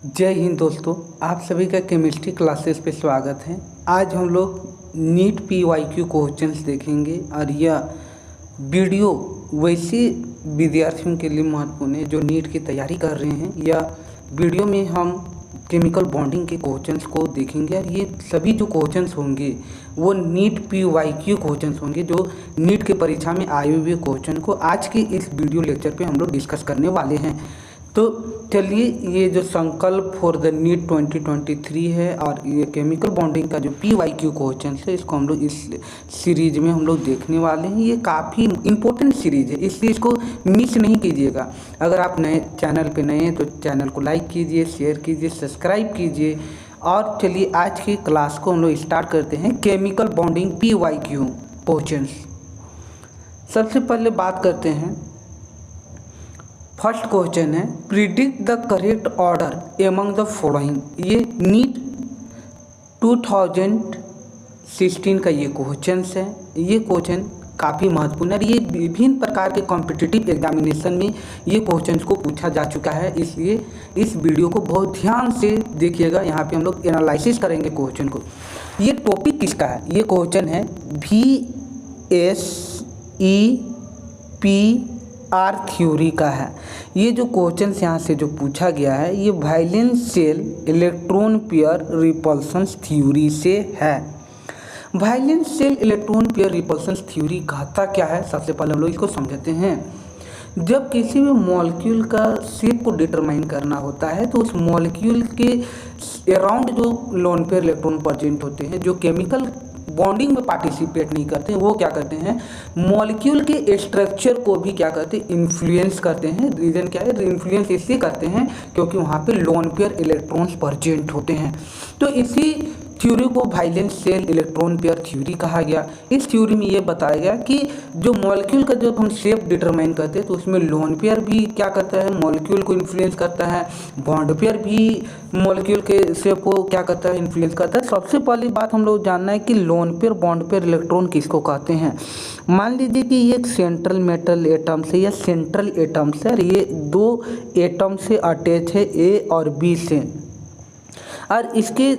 जय हिंद दोस्तों, आप सभी का केमिस्ट्री क्लासेस पे स्वागत है। आज हम लोग नीट PYQ क्वेश्चंस देखेंगे और यह वीडियो वैसे विद्यार्थियों के लिए महत्वपूर्ण है जो नीट की तैयारी कर रहे हैं। यह वीडियो में हम केमिकल बॉन्डिंग के क्वेश्चंस को देखेंगे और ये सभी जो क्वेश्चंस होंगे वो नीट PYQ क्वेश्चंस होंगे जो नीट के परीक्षा में आए हुए क्वेश्चन को आज के इस वीडियो लेक्चर पे हम लोग डिस्कस करने वाले हैं। तो चलिए, ये जो संकल्प फॉर द नीट 2023 है और ये केमिकल बॉन्डिंग का जो PYQ क्वेश्चन है, इसको हम लोग इस सीरीज में हम लोग देखने वाले हैं। ये काफ़ी इम्पोर्टेंट सीरीज है, इसलिए इसको मिस नहीं कीजिएगा। अगर आप नए चैनल पे नए हैं तो चैनल को लाइक कीजिए, शेयर कीजिए, सब्सक्राइब कीजिए। और चलिए आज की क्लास को हम लोग स्टार्ट करते हैं। Chemical bonding PYQ question. सबसे पहले बात करते हैं, फर्स्ट क्वेश्चन है predict the correct order among the following. ये नीट 2016 का ये क्वेश्चन है। ये क्वेश्चन काफ़ी महत्वपूर्ण है। ये विभिन्न प्रकार के कॉम्पिटिटिव एग्जामिनेशन में ये क्वेश्चन को पूछा जा चुका है, इसलिए इस वीडियो को बहुत ध्यान से देखिएगा। यहाँ पे हम लोग एनालिसिस करेंगे क्वेश्चन को। ये टॉपिक किसका है? ये क्वेश्चन है VSEPR थ्योरी का है। ये जो क्वेश्चन यहाँ से जो पूछा गया है ये valence shell electron pair repulsion theory से है। Valence shell electron pair repulsion theory कहता क्या है, सबसे पहले हम लोग इसको समझते हैं। जब किसी भी मॉलिक्यूल का शेप को डिटरमाइन करना होता है तो उस मॉलिक्यूल के अराउंड जो लोन पेयर इलेक्ट्रॉन प्रेजेंट होते हैं, जो केमिकल बॉन्डिंग में पार्टिसिपेट नहीं करते हैं, वो क्या करते हैं, मॉलिक्यूल के स्ट्रक्चर को भी क्या करते हैं, इन्फ्लुएंस करते हैं। रीज़न क्या है, इन्फ्लुएंस इसलिए करते हैं क्योंकि वहाँ पे लोन पेयर इलेक्ट्रॉन्स प्रेजेंट होते हैं। तो इसी थ्योरी को valence shell electron pair theory कहा गया। इस थ्योरी में ये बताया गया कि जो मॉलिक्यूल का जब हम शेप डिटरमाइन करते हैं तो उसमें लोन पेयर भी क्या करता है, मॉलिक्यूल को इन्फ्लुएंस करता है। बॉन्ड पेयर भी मॉलिक्यूल के शेप को क्या करता है, इन्फ्लुएंस करता है। सबसे पहली बात हम लोग जानना है कि lone pair bond pair electron किसको कहते हैं। मान लीजिए कि ये एक सेंट्रल मेटल एटम्स है या सेंट्रल एटम्स है और ये दो एटम से अटैच है A और B से, और इसके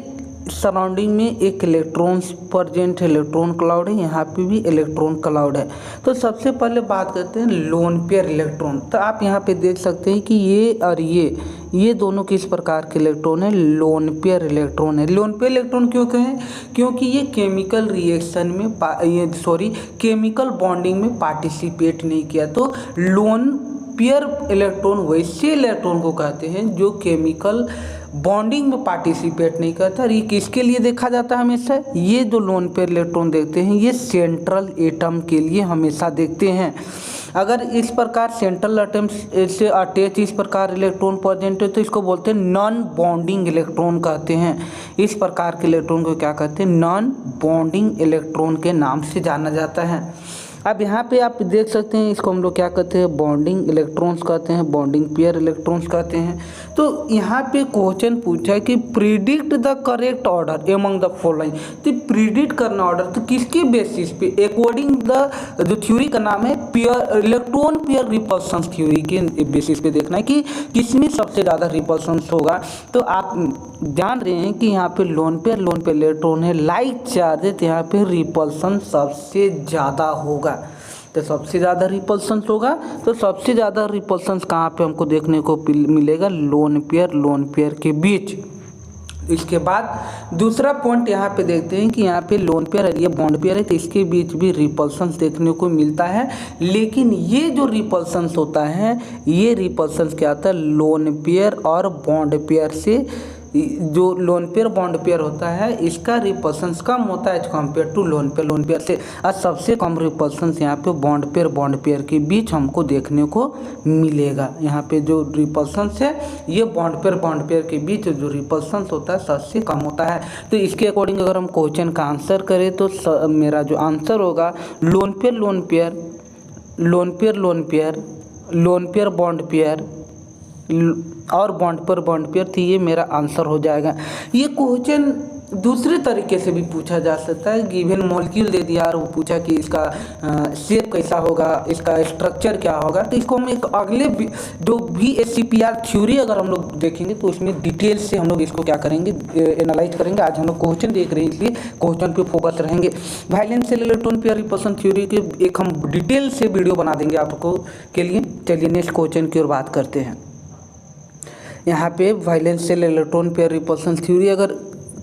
सराउंडिंग में एक इलेक्ट्रॉन्स प्रेजेंट है, इलेक्ट्रॉन क्लाउड है, यहाँ पे भी इलेक्ट्रॉन क्लाउड है। तो सबसे पहले बात करते हैं लोन पेयर इलेक्ट्रॉन। तो आप यहाँ पे देख सकते हैं कि ये और ये दोनों किस प्रकार के इलेक्ट्रॉन है, लोन पेयर इलेक्ट्रॉन है। लोन पेयर इलेक्ट्रॉन क्यों कहें, क्योंकि ये केमिकल रिएक्शन में केमिकल बॉन्डिंग में पार्टिसिपेट नहीं किया। तो लोन पेयर इलेक्ट्रॉन वैसे इलेक्ट्रॉन को कहते हैं जो केमिकल बॉन्डिंग में पार्टिसिपेट नहीं करता। और ये किसके लिए देखा जाता है हमेशा, ये जो लोन पेयर इलेक्ट्रॉन देखते हैं ये सेंट्रल एटम के लिए हमेशा देखते हैं। अगर इस प्रकार सेंट्रल एटम से अटैच इस प्रकार इलेक्ट्रॉन प्रेजेंट है तो इसको बोलते हैं नॉन बॉन्डिंग इलेक्ट्रॉन कहते हैं। इस प्रकार के इलेक्ट्रॉन को क्या कहते हैं, नॉन बॉन्डिंग इलेक्ट्रॉन के नाम से जाना जाता है। अब यहाँ पे आप देख सकते हैं, इसको हम लोग क्या कहते हैं, बॉन्डिंग इलेक्ट्रॉन्स कहते हैं, बॉन्डिंग पेयर इलेक्ट्रॉन्स कहते हैं। तो यहाँ पे क्वेश्चन पूछा है कि predict the correct order among the following. तो प्रिडिक्ट करना ऑर्डर तो किसके बेसिस पे, अकॉर्डिंग द जो थ्योरी का नाम है pair electron pair repulsion theory के बेसिस पे देखना है कि किसमें सबसे ज़्यादा रिपल्सन होगा। तो आप जान रहे हैं कि यहाँ पे लोन पेयर इलेक्ट्रॉन है, लाइक चार्ज है, तो यहाँ पे रिपल्सन सबसे ज़्यादा होगा। तो सबसे ज़्यादा रिपल्सन होगा, तो सबसे ज़्यादा रिपल्सन कहाँ पे हमको देखने को मिलेगा, लोन पेयर के बीच। इसके बाद दूसरा पॉइंट यहाँ पे देखते हैं कि यहाँ पे लोन पेयर और ये बॉन्ड पेयर है, तो इसके बीच भी रिपल्सन देखने को मिलता है। लेकिन ये जो रिपल्सन होता है, ये रिपल्सन क्या होता है, लोन पेयर और बॉन्ड पेयर से, जो लोन पेयर बॉन्ड पेयर होता है इसका रिपल्सन्स कम होता है as compare to lone pair से। और सबसे कम रिपल्सन्स यहाँ पे बॉन्ड पेयर के बीच हमको देखने को मिलेगा। यहाँ पे जो रिपल्सन्स है ये बॉन्ड पेयर के बीच जो रिपल्सन्स होता है सबसे कम होता है। तो इसके अकॉर्डिंग अगर हम क्वेश्चन का आंसर करें तो मेरा जो आंसर होगा लोन पेयर बॉन्ड पेयर और बॉन्ड पेयर, तो ये मेरा आंसर हो जाएगा। ये क्वेश्चन दूसरे तरीके से भी पूछा जा सकता है। गिवन मॉलिक्यूल दे दिया और वो पूछा कि इसका शेप कैसा होगा, इसका स्ट्रक्चर क्या होगा, तो इसको हम एक अगले जो VSCPR थ्योरी अगर हम लोग देखेंगे तो उसमें डिटेल से हम लोग इसको क्या करेंगे, एनालाइज करेंगे। आज हम लोग क्वेश्चन देख रहे हैं इसलिए क्वेश्चन पे फोकस रहेंगे। Valence shell electron pair repulsion theory के एक हम डिटेल से वीडियो बना देंगे आपको के लिए। चलिए नेक्स्ट क्वेश्चन की ओर बात करते हैं। यहाँ पे valence shell electron pair repulsion theory अगर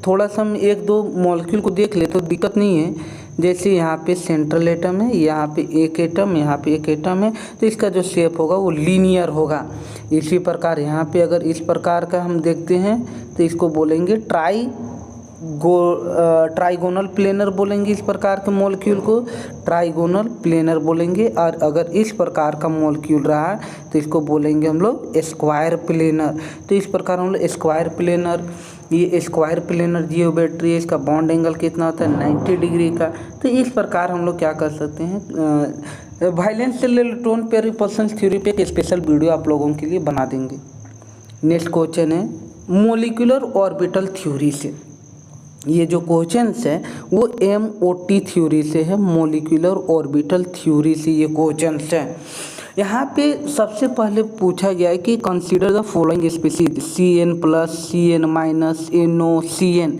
थोड़ा सा हम एक दो मॉलिक्यूल को देख ले तो दिक्कत नहीं है। जैसे यहाँ पे सेंट्रल एटम है, यहाँ पे एक एटम, यहाँ पे एक एटम है, तो इसका जो शेप होगा वो लीनियर होगा। इसी प्रकार यहाँ पे अगर इस प्रकार का हम देखते हैं तो इसको बोलेंगे ट्राइगोनल प्लेनर बोलेंगे। इस प्रकार के मॉलिक्यूल को ट्राइगोनल प्लेनर बोलेंगे। और अगर इस प्रकार का मॉलिक्यूल रहा तो इसको बोलेंगे हम लोग स्क्वायर प्लेनर। तो इस प्रकार हम लोग स्क्वायर प्लेनर, ये स्क्वायर प्लेनर जियोमेट्री है, इसका बॉन्ड एंगल कितना होता है 90 डिग्री का। तो इस प्रकार हम लोग क्या कर सकते हैं, valence shell electron pair repulsion theory पे एक स्पेशल वीडियो आप लोगों के लिए बना देंगे। नेक्स्ट क्वेश्चन है मोलिकुलर ऑर्बिटल थ्योरी से। ये जो क्वेश्चंस है वो MOT थ्योरी से है, मोलिकुलर ऑर्बिटल थ्योरी से ये क्वेश्चंस है। यहाँ पे सबसे पहले पूछा गया है कि consider the following species CN+, CN-, NO, CN।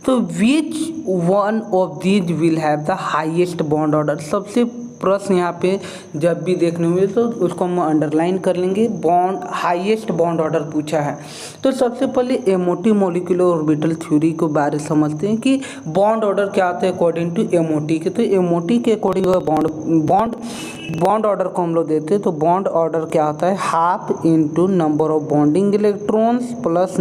तो which one of these will have the highest bond order. सबसे प्रश्न यहाँ पे जब भी देखने मिले तो उसको हम अंडरलाइन कर लेंगे, बॉन्ड हाईएस्ट बॉन्ड ऑर्डर पूछा है। तो सबसे पहले MOT मोलिकुलर ऑर्बिटल थ्योरी के बारे में समझते हैं कि बॉन्ड ऑर्डर क्या आता है अकॉर्डिंग टू MOT के। तो MOT के अकॉर्डिंग बॉन्ड ऑर्डर को हम लोग देते हैं तो बॉन्ड ऑर्डर क्या होता है, half into number of bonding electrons plus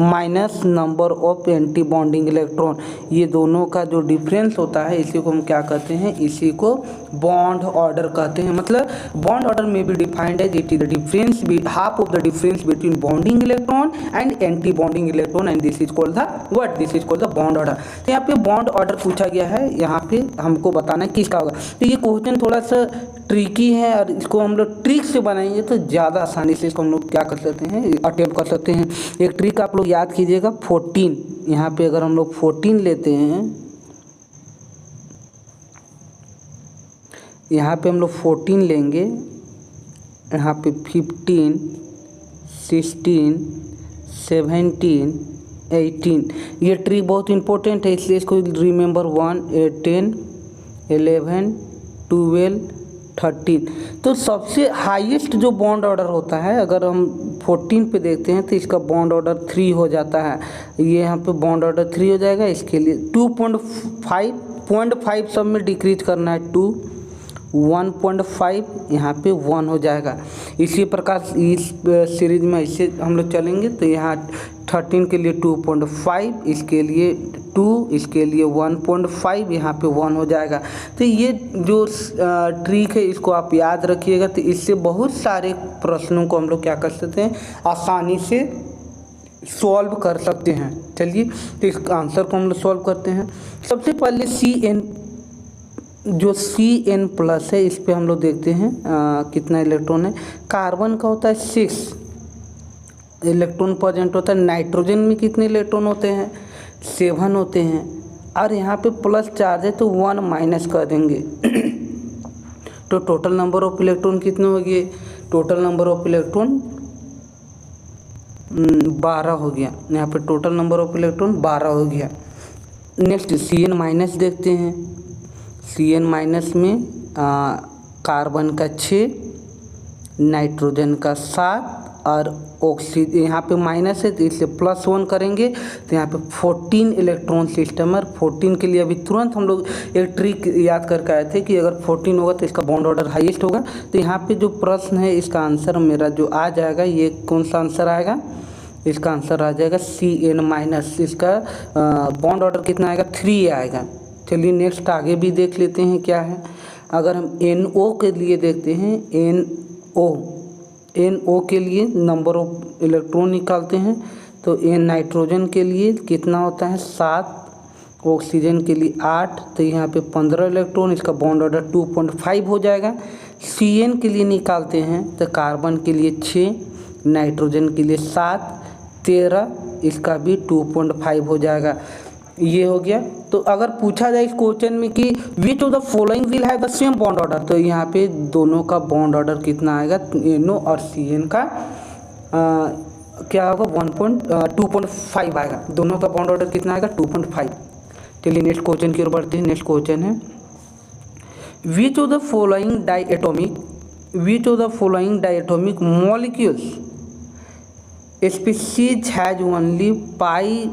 minus number of anti bonding electron. ये दोनों का जो डिफरेंस होता है इसी को हम क्या कहते हैं, इसी को बॉन्ड ऑर्डर कहते हैं। मतलब बॉन्ड ऑर्डर में भी डिफाइंड है it is the difference half of the difference between bonding electron and anti bonding electron and this is called the bond order. तो यहाँ पे बॉन्ड ऑर्डर पूछा गया है, यहाँ पे हमको बताना है किसका होगा। तो ये क्वेश्चन थोड़ा सा ट्रिकी है और इसको हम लोग ट्रिक से बनाएंगे तो ज़्यादा आसानी से इसको हम लोग क्या कर सकते हैं, अटेम्प्ट कर सकते हैं। एक ट्रिक आप लोग याद कीजिएगा 14। यहाँ पे अगर हम लोग 14 लेते हैं, यहाँ पे हम लोग 14 लेंगे, यहाँ पे 15, 16, 17, 18। ये ट्रिक बहुत इंपॉर्टेंट है इसलिए इसको रिमेंबर 1, 10, 11, 12, 13। तो सबसे हाईएस्ट जो बॉन्ड ऑर्डर होता है अगर हम 14 पे देखते हैं तो इसका बॉन्ड ऑर्डर 3 हो जाता है। ये यहाँ पे बॉन्ड ऑर्डर 3 हो जाएगा। इसके लिए 2.5 सब में डिक्रीज करना है 2, 1.5 यहाँ पे 1 हो जाएगा। इसी प्रकार इस सीरीज में ऐसे हम लोग चलेंगे तो यहाँ 13 के लिए 2.5, इसके लिए 2, इसके लिए 1.5, यहाँ पे 1 हो जाएगा। तो ये जो ट्रिक है इसको आप याद रखिएगा। तो इससे बहुत सारे प्रश्नों को हम लोग क्या कर सकते हैं, आसानी से सॉल्व कर सकते हैं। चलिए तो इस आंसर को हम लोग सॉल्व करते हैं। सबसे पहले CN+ है इस पे हम लोग देखते हैं कितना इलेक्ट्रॉन है। कार्बन का होता है 6 इलेक्ट्रॉन प्रेजेंट होता है। नाइट्रोजन में कितने इलेक्ट्रॉन होते हैं, 7 होते हैं। और यहाँ पे प्लस चार्ज है तो 1 माइनस कर देंगे तो टोटल नंबर ऑफ इलेक्ट्रॉन कितने हो गए, टोटल नंबर ऑफ इलेक्ट्रॉन 12 हो गया। यहाँ पे टोटल नंबर ऑफ इलेक्ट्रॉन 12 हो गया। नेक्स्ट CN- देखते हैं। CN- में कार्बन का 6, नाइट्रोजन का 7 और ऑक्सीजन यहाँ पे माइनस है तो इससे +1 करेंगे तो यहाँ पे 14 इलेक्ट्रॉन सिस्टम है। 14 के लिए अभी तुरंत हम लोग एक ट्रिक याद करके आए थे कि अगर 14 होगा तो इसका बॉन्ड ऑर्डर हाईएस्ट होगा। तो यहाँ पे जो प्रश्न है इसका आंसर मेरा जो आ जाएगा, ये कौन सा आंसर आएगा, इसका आंसर आ जाएगा CN-। इसका बॉन्ड ऑर्डर कितना आएगा, 3 आएगा। चलिए नेक्स्ट आगे भी देख लेते हैं क्या है। अगर हम NO के लिए देखते हैं, NO के लिए नंबर ऑफ इलेक्ट्रॉन निकालते हैं तो नाइट्रोजन के लिए कितना होता है 7, ऑक्सीजन के लिए 8, तो यहाँ पे 15 इलेक्ट्रॉन, इसका बॉन्ड ऑर्डर 2.5 हो जाएगा। CN के लिए निकालते हैं तो कार्बन के लिए 6, नाइट्रोजन के लिए 7, 13 इसका भी 2.5 हो जाएगा। ये हो गया। तो अगर पूछा जाए इस क्वेश्चन में कि which of the following will have the same bond order, तो यहाँ पे दोनों का बॉन्ड ऑर्डर कितना आएगा, NO और CN का क्या होगा 2.5 आएगा। दोनों का बॉन्ड ऑर्डर कितना आएगा 2.5। चलिए नेक्स्ट क्वेश्चन की ओर बढ़ते हैं। नेक्स्ट क्वेश्चन है which of the following diatomic molecules species has only pi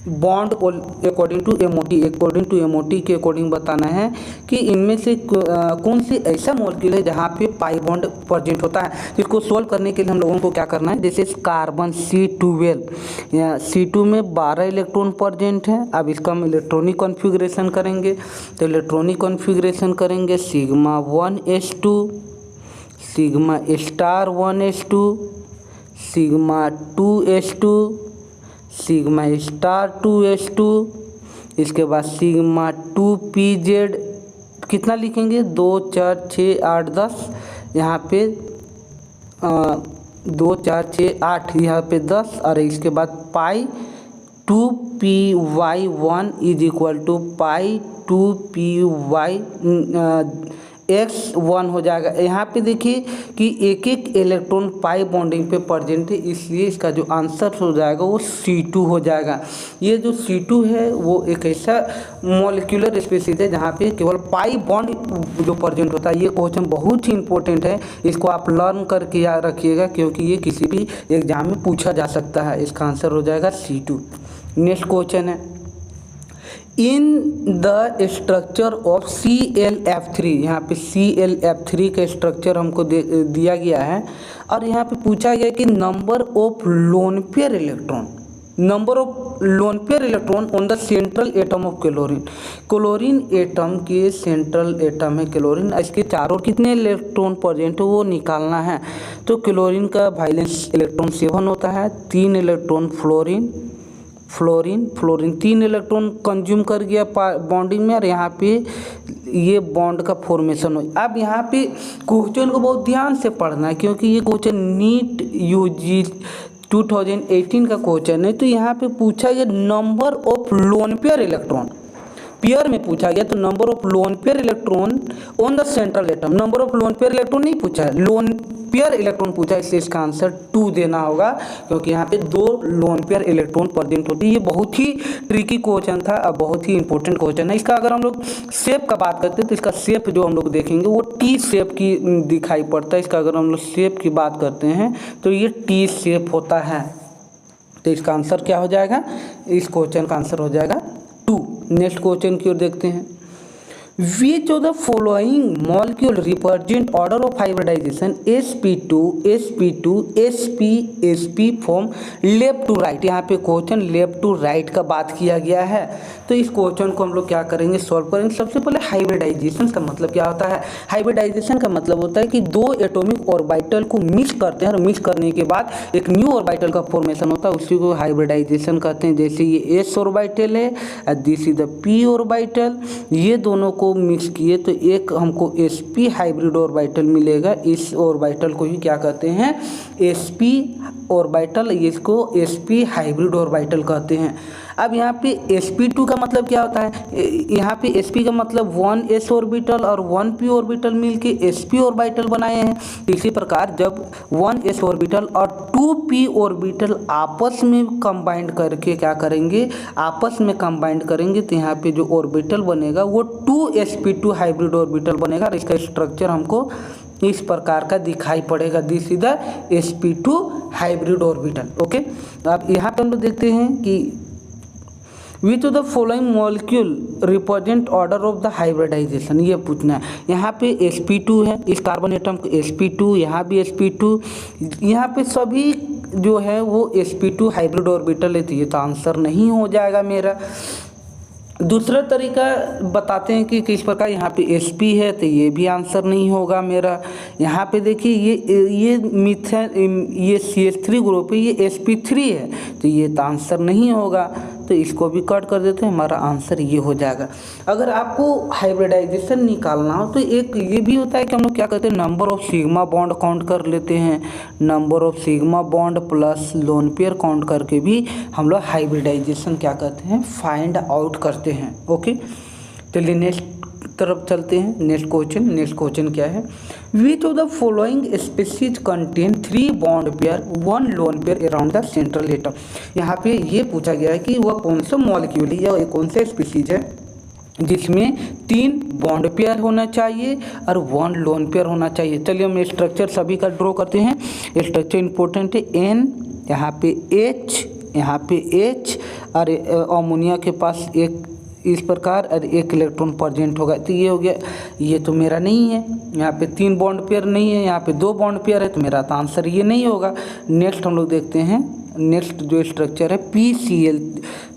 bond according to MOT के अकॉर्डिंग बताना है कि इनमें से कौन सी ऐसा मॉलिक्यूल है जहाँ पे पाई बॉन्ड प्रेजेंट होता है। इसको सोल्व करने के लिए हम लोगों को क्या करना है, जैसे कार्बन C12 या C2 में 12 इलेक्ट्रॉन प्रेजेंट है। अब इसका हम इलेक्ट्रॉनिक कॉन्फ़िगरेशन करेंगे, तो इलेक्ट्रॉनिक कॉन्फ़िगरेशन करेंगे sigma 1s2, sigma star 1s2, sigma 2s2, sigma star 2s2, इसके बाद सिग्मा 2pz कितना लिखेंगे 2 4 6 8 10, यहाँ पे 2 4 6 8 यहाँ पे 10, और इसके बाद pi 2py1 is equal to pi 2py x1 हो जाएगा। यहाँ पे देखिए कि एक एक इलेक्ट्रॉन पाई बॉन्डिंग पे प्रेजेंट है, इसलिए इसका जो आंसर हो जाएगा वो C2 हो जाएगा। ये जो C2 है वो एक ऐसा मॉलिक्यूलर स्पीशीज है जहाँ पे केवल पाई बॉन्ड जो प्रेजेंट होता है। ये क्वेश्चन बहुत ही इंपॉर्टेंट है, इसको आप लर्न करके याद रखिएगा क्योंकि ये किसी भी एग्जाम में पूछा जा सकता है। इसका आंसर हो जाएगा C2। नेक्स्ट क्वेश्चन है in the structure of ClF3, यहाँ पे ClF3 का स्ट्रक्चर हमको दिया गया है और यहाँ पे पूछा गया कि number of lone pair electron on the central atom of chlorine atom के सेंट्रल एटम है क्लोरीन, इसके चारों कितने इलेक्ट्रॉन प्रेजेंट है वो निकालना है। तो क्लोरीन का वैलेंस इलेक्ट्रॉन 7 होता है, 3 इलेक्ट्रॉन फ्लोरीन 3 इलेक्ट्रॉन कंज्यूम कर गया बॉन्डिंग में, और यहाँ पे ये बॉन्ड का फॉर्मेशन हो। अब यहाँ पे क्वेश्चन को बहुत ध्यान से पढ़ना है क्योंकि ये क्वेश्चन नीट यूजी 2018 का क्वेश्चन है। तो यहाँ पे पूछा गया number of lone pair electron, pair में पूछा गया तो number of lone pair electron on the central atom, number of lone pair electron नहीं पूछा है, लोन पेयर इलेक्ट्रॉन पूछा है, इसलिए इसका आंसर 2 देना होगा क्योंकि यहाँ पे 2 लोन पेयर इलेक्ट्रॉन प्रेजेंट होती है। ये बहुत ही ट्रिकी क्वेश्चन था और बहुत ही इंपॉर्टेंट क्वेश्चन है। इसका अगर हम लोग शेप का बात करते हैं तो इसका शेप जो हम लोग देखेंगे वो T शेप की दिखाई पड़ता है। इसका अगर हम लोग शेप की बात करते हैं तो ये T शेप होता है। तो इसका आंसर क्या हो जाएगा, इस क्वेश्चन का आंसर हो जाएगा 2। नेक्स्ट क्वेश्चन की ओर देखते हैं which of the following molecule represent order of hybridization sp2 sp2 sp sp form left to right. यहाँ पे क्वेश्चन लेफ्ट टू राइट का बात किया गया है। तो इस क्वेश्चन को हम लोग क्या करेंगे, सॉल्व करेंगे। सबसे पहले हाइब्रिडाइजेशन का मतलब क्या होता है। हाइब्रिडाइजेशन का मतलब होता है कि 2 एटॉमिक ऑर्बिटल को मिक्स करते हैं और मिक्स करने के बाद एक न्यू ऑर्बिटल का फॉर्मेशन होता है, उसी को हाइब्रिडाइजेशन कहते हैं। जैसे ये s ऑर्बिटल है और this is the p orbital, ये दोनों को मिक्स किए तो एक हमको sp हाइब्रिड ऑर्बिटल मिलेगा। इस ऑर्बिटल को ही क्या कहते हैं, sp ऑर्बिटल, इसको sp हाइब्रिड ऑर्बिटल कहते हैं। अब यहाँ पे sp2 का मतलब क्या होता है, यहाँ पे sp का मतलब 1s ऑर्बिटल और 1p ऑर्बिटल मिलके sp ऑर्बिटल बनाए हैं। इसी प्रकार जब 1s ऑर्बिटल और 2p ऑर्बिटल आपस में कंबाइंड करके क्या करेंगे, आपस में कंबाइंड करेंगे तो यहाँ पे जो ऑर्बिटल बनेगा वो 2sp2 हाइब्रिड ऑर्बिटल बनेगा और इसका स्ट्रक्चर हमको इस प्रकार का दिखाई पड़ेगा, this is the sp2 hybrid orbital. Okay, अब यहाँ पे हम लोग देखते हैं कि which of the following molecule represent order of the hybridization, ये पूछना है। यहाँ पे sp2 है, इस कार्बन एटम को sp2, यहाँ भी sp2, यहाँ पे सभी जो है वो sp2 हाइब्रिड ऑर्बिटल है, तो ये तो आंसर नहीं हो जाएगा मेरा। दूसरा तरीका बताते हैं कि किस प्रकार, यहाँ पे sp है तो ये भी आंसर नहीं होगा मेरा। यहाँ पे देखिए ये मिथेन, ये CH3 ग्रुप है, ये sp3 है तो ये तो आंसर नहीं होगा। तो इसको भी कट कर देते हैं, हमारा आंसर ये हो जाएगा। अगर आपको हाइब्रिडाइजेशन निकालना हो तो एक ये भी होता है कि हम लोग क्या करते हैं, number of sigma bond count कर लेते हैं, number of sigma bond plus lone pair count करके भी हम लोग हाइब्रिडाइजेशन क्या करते हैं, फाइंड आउट करते हैं। ओके, चलिए नेक्स्ट तरफ चलते हैं। नेक्स्ट क्वेश्चन क्या है, which of the following species contain 3 bond pair 1 lone pair around the central atom. यहाँ पे ये पूछा गया है कि वह कौन सा मॉलिक्यूल है या कौन सा स्पीशीज है जिसमें 3 बॉन्ड पेयर होना चाहिए और 1 लोन पेयर होना चाहिए। चलिए हम स्ट्रक्चर सभी का ड्रॉ करते हैं। स्ट्रक्चर इंपॉर्टेंट है, N, यहाँ पे H, यहाँ पे H और अमोनिया के पास एक इस प्रकार और एक इलेक्ट्रॉन प्रेजेंट होगा। तो ये हो गया, ये तो मेरा नहीं है, यहाँ पे 3 बॉन्ड पेयर नहीं है, यहाँ पे 2 बॉन्ड पेयर है, तो मेरा तो आंसर ये नहीं होगा। नेक्स्ट हम लोग देखते हैं, नेक्स्ट जो स्ट्रक्चर है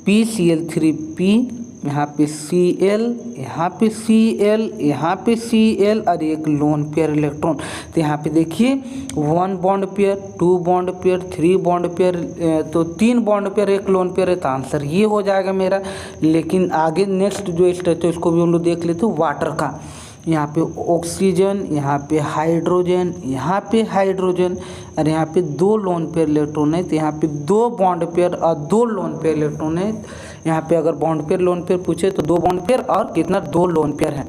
PCl3P, यहाँ पे Cl, यहाँ पे Cl, यहाँ पे Cl और एक लोन पेयर इलेक्ट्रॉन। तो यहाँ पे देखिए 1 bond pair, 2 bond pair, 3 bond pair, तो 3 बॉन्ड पेयर, एक लोन पेयर है, तो आंसर ये हो जाएगा मेरा। लेकिन आगे नेक्स्ट जो स्ट्रक्चर उसको भी हम लोग देख लेते हैं, वाटर का। यहाँ पे ऑक्सीजन, यहाँ पे हाइड्रोजन, यहाँ पे हाइड्रोजन और यहाँ पे 2 लोन पेयर इलेक्ट्रॉन है, तो यहाँ पे 2 बॉन्ड पेयर और 2 लोन पेयर इलेक्ट्रॉन है। यहाँ पे अगर बॉन्ड पेयर लोन पेयर पूछे तो 2 बॉन्ड पेयर और कितना, 2 लोन पेयर है।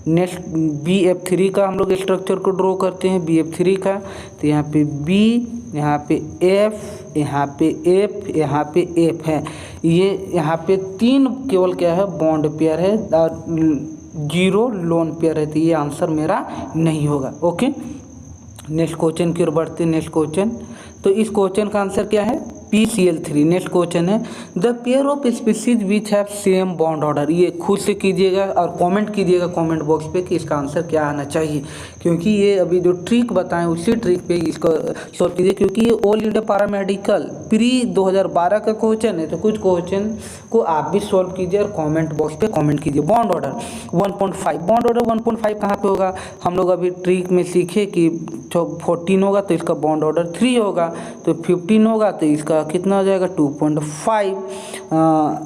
नेक्स्ट BF3 का हम लोग स्ट्रक्चर को ड्रॉ करते हैं, BF3 का। तो यहाँ पे B, यहाँ पे F, यहाँ पे F, यहाँ पे F है। ये यहाँ पे 3 केवल क्या है, बॉन्ड पेयर है और 0 लोन पेयर है, तो ये आंसर मेरा नहीं होगा। ओके, नेक्स्ट क्वेश्चन की ओर बढ़ते हैं। नेक्स्ट क्वेश्चन, तो इस क्वेश्चन का आंसर क्या है, PCl3। नेक्स्ट क्वेश्चन है, the pair of species which have same bond order. ये खुद से कीजिएगा और कमेंट कीजिएगा कमेंट बॉक्स पे कि इसका आंसर क्या आना चाहिए, क्योंकि ये अभी जो ट्रिक बताएं उसी ट्रिक पे इसको सॉल्व कीजिए, क्योंकि ये ऑल इंडिया पैरामेडिकल प्री 2012 का क्वेश्चन है। तो कुछ क्वेश्चन को आप भी सॉल्व कीजिए और कॉमेंट बॉक्स पे कॉमेंट कीजिए। बॉन्ड ऑर्डर 1.5, बॉन्ड ऑर्डर 1.5 कहाँ पे होगा, हम लोग अभी ट्रिक में सीखे कि 14 होगा तो इसका बॉन्ड ऑर्डर 3 होगा, तो 15 होगा तो इसका कितना हो जाएगा, 2.5,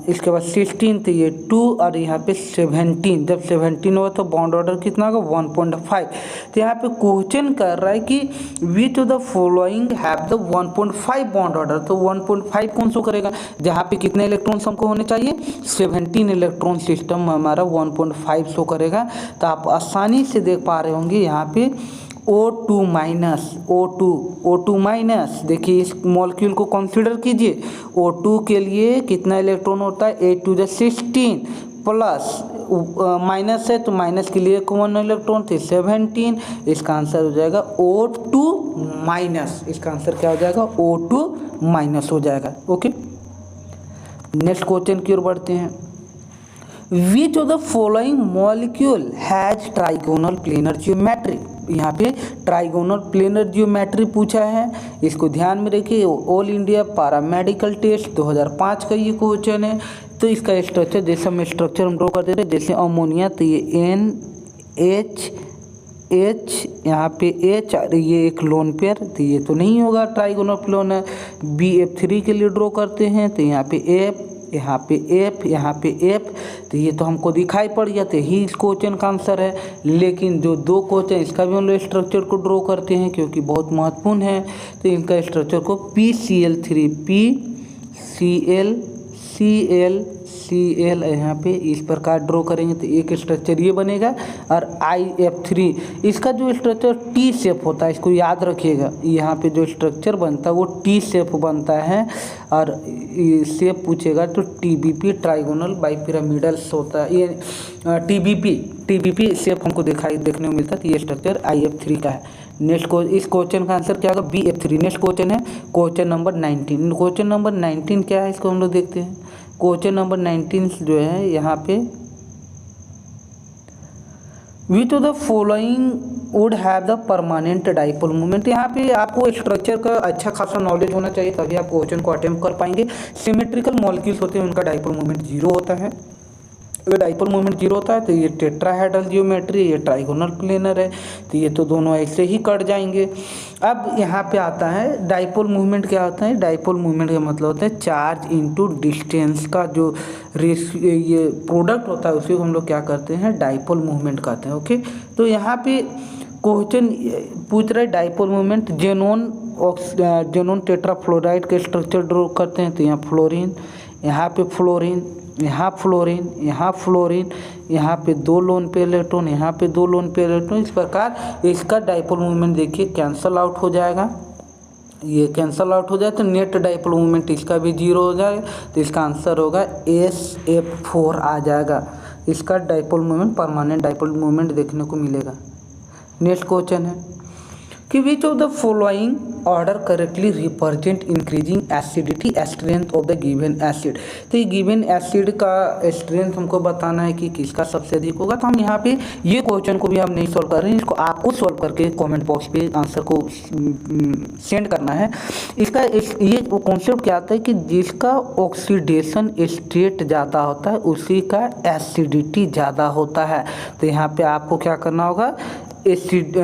इसके बाद 16 तो ये 2 और यहाँ पे 17, जब 17 होगा तो बॉन्ड ऑर्डर कितना होगा, 1.5। तो यहाँ पे क्वेश्चन कर रहा है कि which of the following have the 1.5 bond order. तो 1.5 कौन सा करेगा, जहाँ पे कितने इलेक्ट्रॉन्स हमको होने चाहिए, 17 इलेक्ट्रॉन सिस्टम हमारा 1.5 शो करेगा। तो आप आसानी से देख पा रहे होंगे यहाँ पे O2 माइनस, देखिए इस मॉलिक्यूल को कंसीडर कीजिए। O2 के लिए कितना इलेक्ट्रॉन होता है, 8 to the 16 प्लस माइनस है तो माइनस के लिए 1 इलेक्ट्रॉन थे 17। इसका आंसर हो जाएगा O2 माइनस। इसका आंसर क्या हो जाएगा, O2 माइनस हो जाएगा। ओके, नेक्स्ट क्वेश्चन की ओर बढ़ते हैं। Which of the following molecule has trigonal planar geometry. यहाँ पे ट्राइगोनल प्लेनर जियोमेट्री पूछा है, इसको ध्यान में रखिए। ऑल इंडिया पैरामेडिकल टेस्ट 2005 का ये क्वेश्चन है। तो इसका स्ट्रक्चर, जैसे हम स्ट्रक्चर हम ड्रॉ कर देते हैं, जैसे अमोनिया तो ये NH, यहाँ पे H और ये एक लोन पेयर, तो ये तो नहीं होगा ट्राइगोनल प्लेनर। BF3 के लिए ड्रॉ करते हैं तो यहाँ पे F, यहाँ पे F, यहाँ पे F, तो ये तो हमको दिखाई पड़ जाते ही इस क्वेश्चन का आंसर है। लेकिन जो 2 क्वेश्चन इसका भी हम लोग स्ट्रक्चर को ड्रॉ करते हैं क्योंकि बहुत महत्वपूर्ण है। तो इनका स्ट्रक्चर को PCl3P, Cl यहाँ पे इस प्रकार ड्रॉ करेंगे तो एक स्ट्रक्चर ये बनेगा। और IF3 इसका जो स्ट्रक्चर T शेप होता है, इसको याद रखिएगा। यहाँ पे जो स्ट्रक्चर बनता है वो T शेप बनता है, और शेप पूछेगा तो TBP ट्राइगोनल बाइपिरामिडल्स होता है। ये TBP शेप हमको देखने को मिलता है। तो ये स्ट्रक्चर IF3 का है। नेक्स्ट इस क्वेश्चन का आंसर क्या होगा, BF3। नेक्स्ट क्वेश्चन है क्वेश्चन नंबर 19। क्वेश्चन नंबर 19 क्या है, इसको हम लोग देखते हैं। क्वेश्चन नंबर 19 जो है यहाँ पे, विच of the following would have the permanent dipole moment. यहाँ पे आपको स्ट्रक्चर का अच्छा खासा नॉलेज होना चाहिए, तभी आप क्वेश्चन को अटेम्प्ट कर पाएंगे। सिमेट्रिकल मॉलिक्यूल्स होते हैं, उनका डाइपोल मोमेंट 0 होता है। अगर डाइपोल मोमेंट जीरो होता है तो ये टेट्राहेड्रल जियोमेट्री, ये ट्राइगोनल प्लेनर है, तो ये तो दोनों ऐसे ही कट जाएंगे। अब यहाँ पे आता है डाइपोल मूवमेंट क्या होता है। डाइपोल मूवमेंट का मतलब होता है चार्ज इनटू डिस्टेंस का जो ये प्रोडक्ट होता है उसी को हम लोग क्या करते हैं, डाइपोल मूवमेंट कहते हैं। ओके, तो यहाँ पे क्वेश्चन पूछ रहे डाइपोल मूवमेंट जेनोन टेट्राफ्लोराइड के स्ट्रक्चर ड्रॉ करते हैं, तो यहाँ फ्लोरीन, यहाँ पे फ्लोरीन, यहाँ फ्लोरीन, यहाँ फ्लोरीन, यहाँ पे 2 लोन पे इलेक्ट्रॉन, यहाँ पे 2 लोन पे इलेक्ट्रॉन। इस प्रकार इसका डाइपोल मूवमेंट देखिए कैंसल आउट हो जाएगा, ये कैंसल आउट हो जाए तो नेट डाइपोल मूवमेंट इसका भी जीरो हो जाएगा, तो इसका आंसर होगा SF4 आ जाएगा। इसका dipole movement permanent dipole movement देखने को मिलेगा। नेक्स्ट क्वेश्चन है कि which of the following order correctly represent increasing acidity strength of the given acid. तो ये गिवन एसिड का स्ट्रेंथ हमको बताना है कि किसका सबसे अधिक होगा। तो हम यहाँ पे ये क्वेश्चन को भी हम नहीं सॉल्व कर रहे हैं, इसको आपको सॉल्व करके कमेंट बॉक्स पे आंसर को सेंड करना है। इसका ये कॉन्सेप्ट क्या आता है कि जिसका ऑक्सीडेशन स्टेट ज़्यादा होता है उसी का एसिडिटी ज़्यादा होता है। तो यहाँ पे आपको क्या करना होगा, एसिड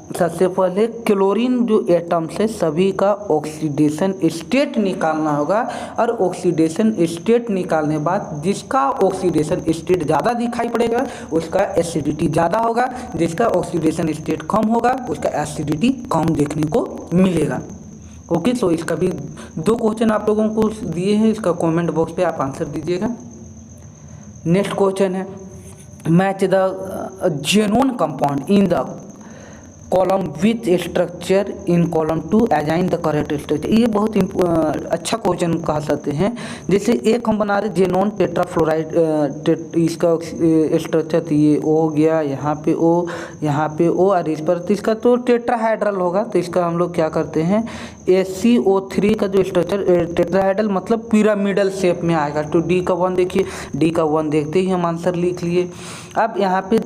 सबसे पहले क्लोरीन जो एटम्स है सभी का ऑक्सीडेशन स्टेट निकालना होगा, और ऑक्सीडेशन स्टेट निकालने के बाद जिसका ऑक्सीडेशन स्टेट ज़्यादा दिखाई पड़ेगा उसका एसिडिटी ज़्यादा होगा, जिसका ऑक्सीडेशन स्टेट कम होगा उसका एसिडिटी कम देखने को मिलेगा। ओके, सो इसका भी 2 क्वेश्चन आप लोगों को दिए हैं, इसका कमेंट बॉक्स पे आप आंसर दीजिएगा। नेक्स्ट क्वेश्चन है match the xenon compound in the column with structure in column 2 assign the correct structure. ये बहुत अच्छा क्वेश्चन कह सकते हैं। जैसे एक हम बना रहे जेनोन टेट्राफ्लोराइड, इसका स्ट्रक्चर तो ये O हो गया, यहाँ पे O, यहाँ पे O, और इस पर तो इसका तो टेट्राहाइड्रल होगा। तो इसका हम लोग क्या करते हैं, ACO3 का जो स्ट्रक्चर टेट्राहाइड्रल मतलब पिरामिडल शेप में आएगा। तो D का 1 देखिए, D का 1 देखते ही हम आंसर लिख लिए। अब यहाँ पे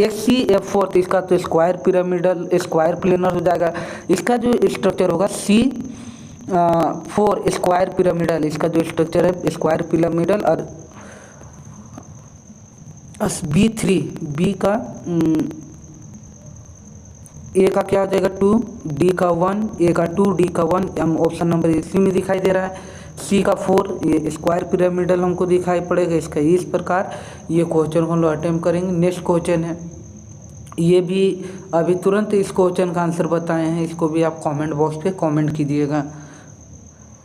HCF4 तो इसका तो स्क्वायर पिरामिडल स्क्वायर प्लेनर हो जाएगा। इसका जो स्ट्रक्चर होगा C4 स्क्वायर पिरामिडल, इसका जो स्ट्रक्चर है स्क्वायर पिरामिडल। और B3 B का A का क्या हो जाएगा 2, D का 1, A का 2, D का 1, हम ऑप्शन नंबर इसी में दिखाई दे रहा है। C का 4 ये स्क्वायर पिरामिडल हमको दिखाई पड़ेगा। इसका इस प्रकार ये क्वेश्चन को हम लोग अटेम्प्ट करेंगे। नेक्स्ट क्वेश्चन है, ये भी अभी तुरंत इस क्वेश्चन का आंसर बताए हैं, इसको भी आप कमेंट बॉक्स पे कमेंट कीजिएगा।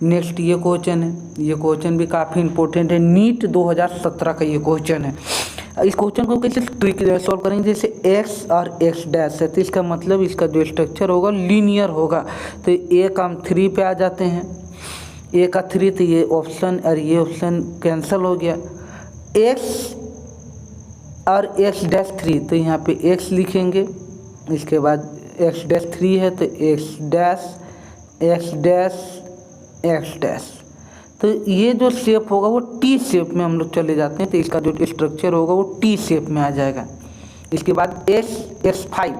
नेक्स्ट ये क्वेश्चन है, ये क्वेश्चन भी काफ़ी इंपॉर्टेंट है, नीट 2017 का ये क्वेश्चन है। इस क्वेश्चन को कैसे ट्रिक सॉल्व करेंगे, जैसे x और x डैश है तो इसका मतलब इसका जो स्ट्रक्चर होगा लीनियर होगा। तो A का हम 3 पे आ जाते हैं, A का 3, तो ये ऑप्शन और ये ऑप्शन कैंसिल हो गया। x और x डैश 3, तो यहाँ पे x लिखेंगे, इसके बाद x डैश 3 है तो x dash x dash x dash. तो ये जो शेप होगा वो T शेप में हम लोग चले जाते हैं, तो इसका जो स्ट्रक्चर होगा वो T शेप में आ जाएगा। इसके बाद S5,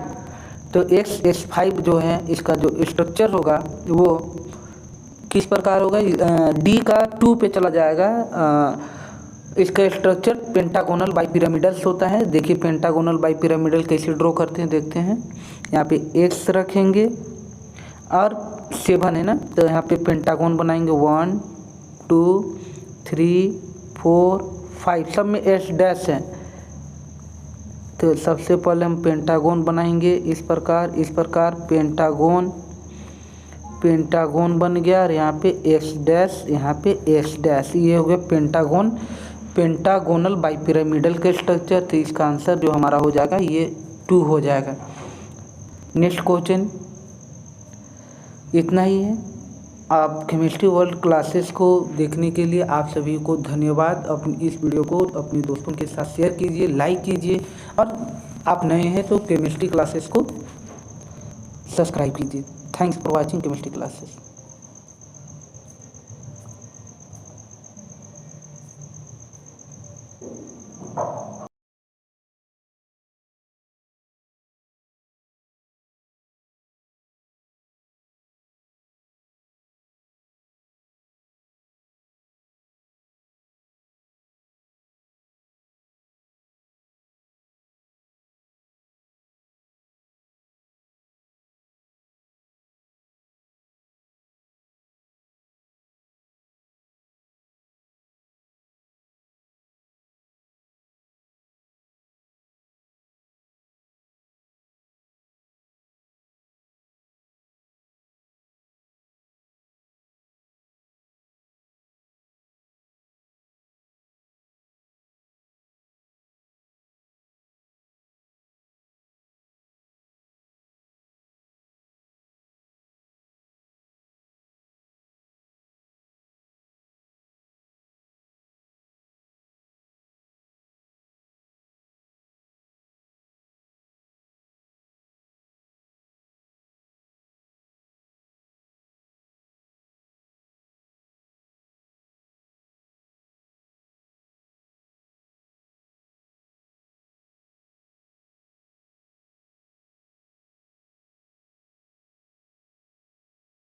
तो S5 जो है इसका जो स्ट्रक्चर होगा वो किस प्रकार होगा, D का 2 पे चला जाएगा। इसका स्ट्रक्चर पेंटागोनल बाइपिरामिडल्स होता है। देखिए पेंटागोनल बाइपिरामिडल कैसे ड्रॉ करते हैं देखते हैं। यहाँ पे X रखेंगे और 7 है ना, तो यहाँ पे पेंटागोन बनाएंगे 1 2 3 4 5, सब में S डैश है। तो सबसे पहले हम पेंटागोन बनाएंगे इस प्रकार पेंटागोन बन गया, और यहाँ पे X डैश, यहाँ पे X डैश, ये हो गया पेंटागोनल बाइपिरामिडल का स्ट्रक्चर। तो इसका आंसर जो हमारा हो जाएगा ये 2 हो जाएगा। नेक्स्ट क्वेश्चन इतना ही है। आप केमिस्ट्री वर्ल्ड क्लासेस को देखने के लिए आप सभी को धन्यवाद। अपनी इस वीडियो को अपने दोस्तों के साथ शेयर कीजिए, लाइक कीजिए, और आप नए हैं तो केमिस्ट्री क्लासेस को सब्सक्राइब कीजिए। Thanks for watching chemistry classes.